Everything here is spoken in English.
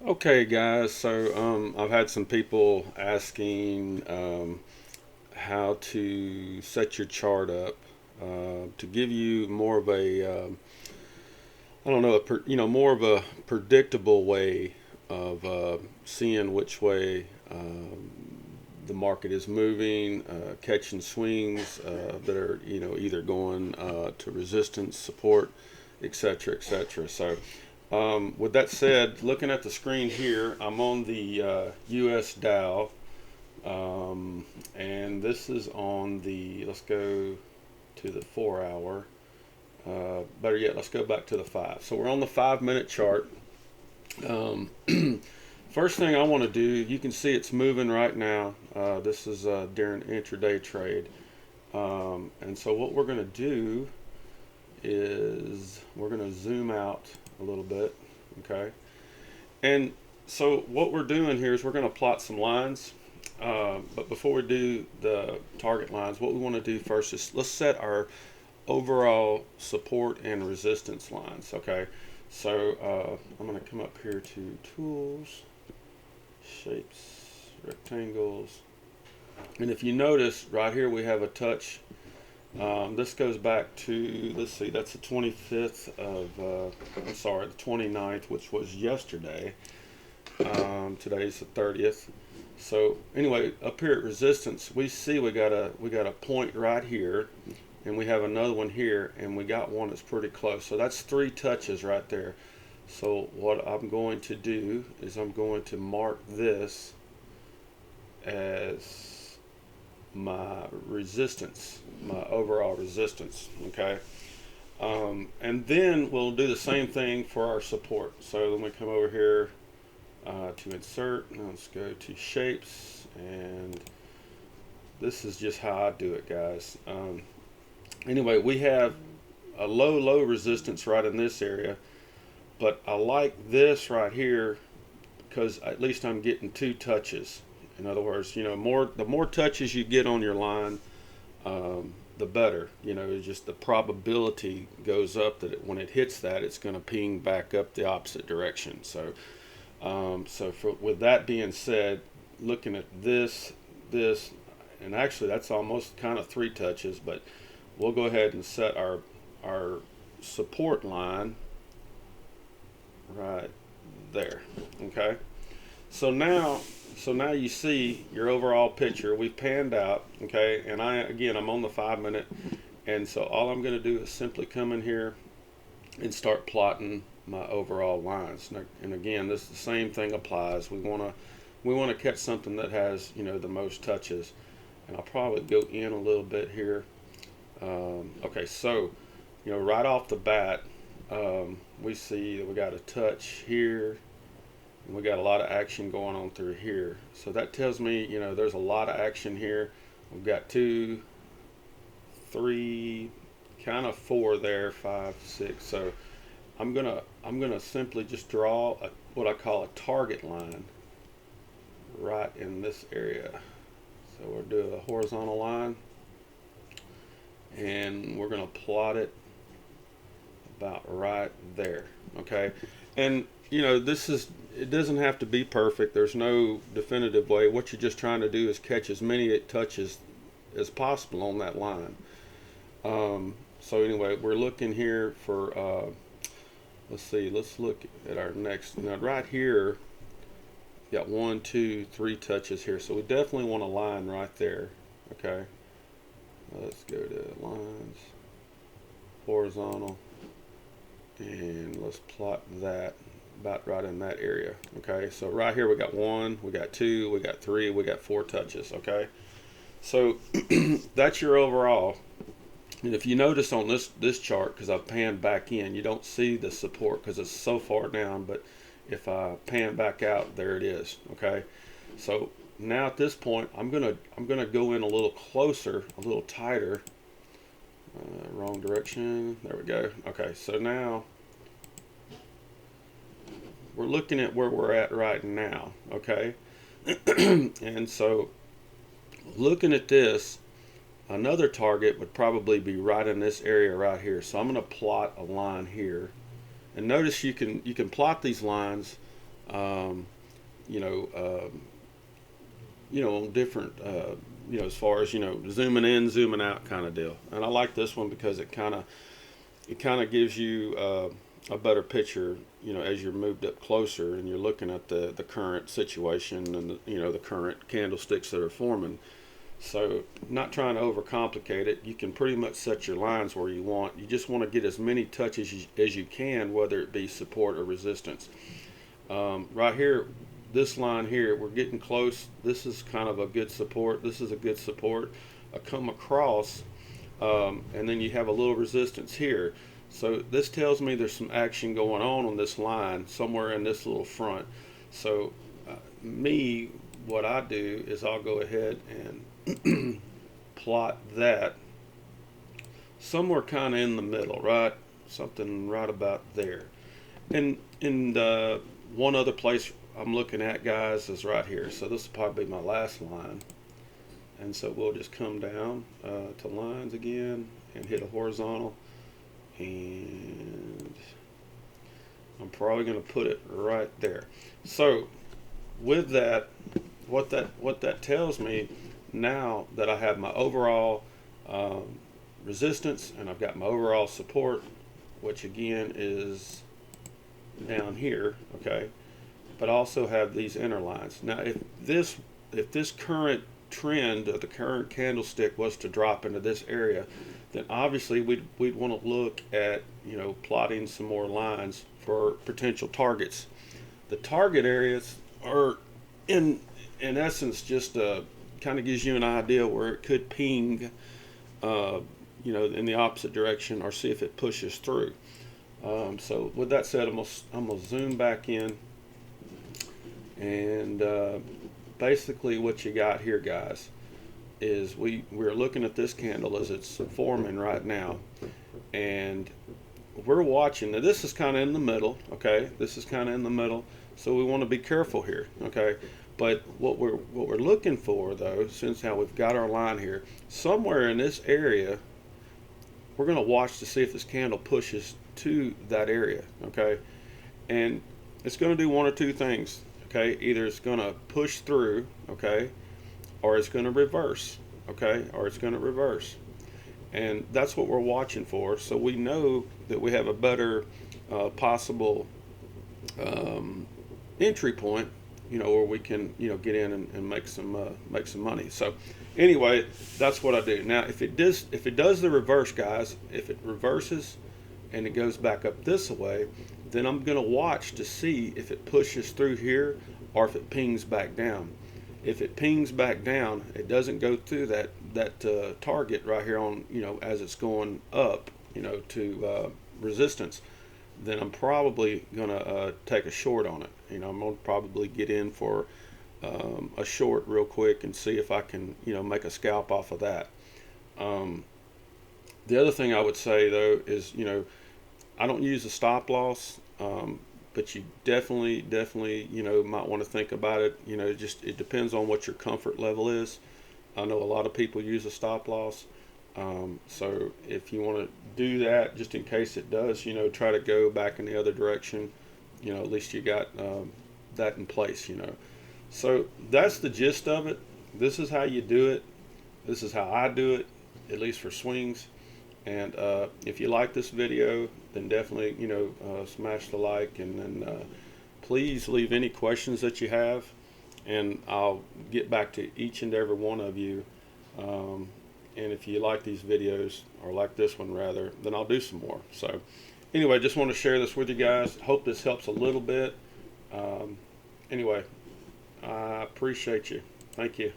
Okay, guys. So I've had some people asking how to set your chart up to give you more of a I don't know, more of a predictable way of seeing which way the market is moving, catching swings that are either going to resistance, support, etc., etc. So with that said, looking at the screen here, I'm on the U.S. Dow, and this is on the, let's go to the 4 hour. Better yet, let's go back to the 5. So we're on the 5 minute chart. Um, First thing I want to do, you can see it's moving right now. This is during intraday trade. And so what we're going to do is we're going to zoom out a little bit. Okay. And so what we're doing here is we're going to plot some lines. But before we do the target lines, what we want to do first is let's set our overall support and resistance lines. Okay. So I'm going to come up here to tools, shapes, rectangles. And if you notice right here, we have a touch. This goes back to, let's see, that's the 25th of, I'm sorry, the 29th, which was yesterday. Today's the 30th. So anyway, up here at resistance, we see we got a point right here, and we have another one here, and we got one that's pretty close. So that's 3 touches right there. So what I'm going to do is I'm going to mark this as my resistance, my overall resistance. Okay. And then we'll do the same thing for our support. So then we come over here to insert. Now let's go to shapes, and this is just how I do it, guys. Anyway, we have a low resistance right in this area, but I like this right here because at least I'm getting 2 touches. In other words, the more touches you get on your line, the better. It's just the probability goes up that when it hits that, it's going to ping back up the opposite direction. So, with that being said, looking at this, and actually that's almost kind of 3 touches, but we'll go ahead and set our support line right there. Okay. So now you see your overall picture. We've panned out, okay, and I'm on the 5 minute, and so all I'm going to do is simply come in here and start plotting my overall lines. Now, and again, the same thing applies. We want to catch something that has the most touches, and I'll probably go in a little bit here. Okay, so right off the bat, we see that we got a touch here. And we got a lot of action going on through here. So that tells me, there's a lot of action here. We've got 2, 3, kind of 4 there, 5, 6. So I'm gonna simply just draw what I call a target line right in this area. So we'll do a horizontal line, and we're gonna plot it about right there. Okay, and it doesn't have to be perfect. There's no definitive way. What you're just trying to do is catch as many touches as possible on that line. So anyway, we're looking here for, let's see, let's look at our next. Now right here, got 1, 2, 3 touches here. So we definitely want a line right there. Okay. Let's go to lines, horizontal, and let's plot that about right in that area. Okay, so right here we got 1, we got 2, we got 3, we got 4 touches. Okay, so that's your overall. And if you notice on this chart, because I've panned back in, you don't see the support because it's so far down, but if I pan back out, there it is. Okay, so now at this point I'm gonna go in a little closer, a little tighter. Wrong direction. There we go. Okay, so now we're looking at where we're at right now. Okay, and so looking at this, another target would probably be right in this area right here. So I'm going to plot a line here, and notice you can plot these lines um, you know, on different, as far as, zooming in, zooming out kind of deal. And I like this one because it kind of gives you a better picture, as you're moved up closer and you're looking at the current situation and the current candlesticks that are forming. So, not trying to overcomplicate it, you can pretty much set your lines where you want. You just want to get as many touches as you can, whether it be support or resistance. Right here, this line here, we're getting close. This is kind of a good support. This is a good support. I come across, and then you have a little resistance here. So this tells me there's some action going on this line somewhere in this little front. So what I do is I'll go ahead and plot that somewhere kind of in the middle, right? Something right about there. And one other place I'm looking at, guys, is right here. So this will probably be my last line. And so we'll just come down to lines again and hit a horizontal. And I'm probably going to put it right there. So with that, what that tells me, now that I have my overall resistance and I've got my overall support, which again is down here, okay, but also have these inner lines. Now if this current trend of the current candlestick was to drop into this area, then obviously we'd want to look at plotting some more lines for potential targets. The target areas are in essence just kind of gives you an idea where it could ping in the opposite direction, or see if it pushes through. So with that said, I'm gonna zoom back in, and basically what you got here, guys, is we're looking at this candle as it's forming right now, and we're watching. Now this is kind of in the middle, okay? This is kind of in the middle, so we want to be careful here, okay? But what we're looking for, though, since how we've got our line here, somewhere in this area, we're going to watch to see if this candle pushes to that area, okay? And it's going to do one or two things, okay? Either it's going to push through, okay, or it's going to reverse, okay, or it's going to reverse. And that's what we're watching for, so we know that we have a better possible entry point, where we can, get in and make some money. So anyway, that's what I do. Now, if it does the reverse, guys, if it reverses and it goes back up this way, then I'm going to watch to see if it pushes through here or if it pings back down. If it pings back down, it doesn't go through that target right here on, as it's going up, to resistance, then I'm probably gonna take a short on it. I'm gonna probably get in for a short real quick and see if I can, make a scalp off of that. The other thing I would say, though, is, I don't use a stop loss, but you definitely, might want to think about it. It depends on what your comfort level is. I know a lot of people use a stop loss. So if you want to do that, just in case it does, try to go back in the other direction, at least you got that in place, So that's the gist of it. This is how you do it. This is how I do it, at least for swings. And if you like this video, then definitely, smash the like, and then please leave any questions that you have, and I'll get back to each and every one of you. And if you like these videos, or like this one rather, then I'll do some more. So anyway, just want to share this with you guys. Hope this helps a little bit. Anyway, I appreciate you. Thank you.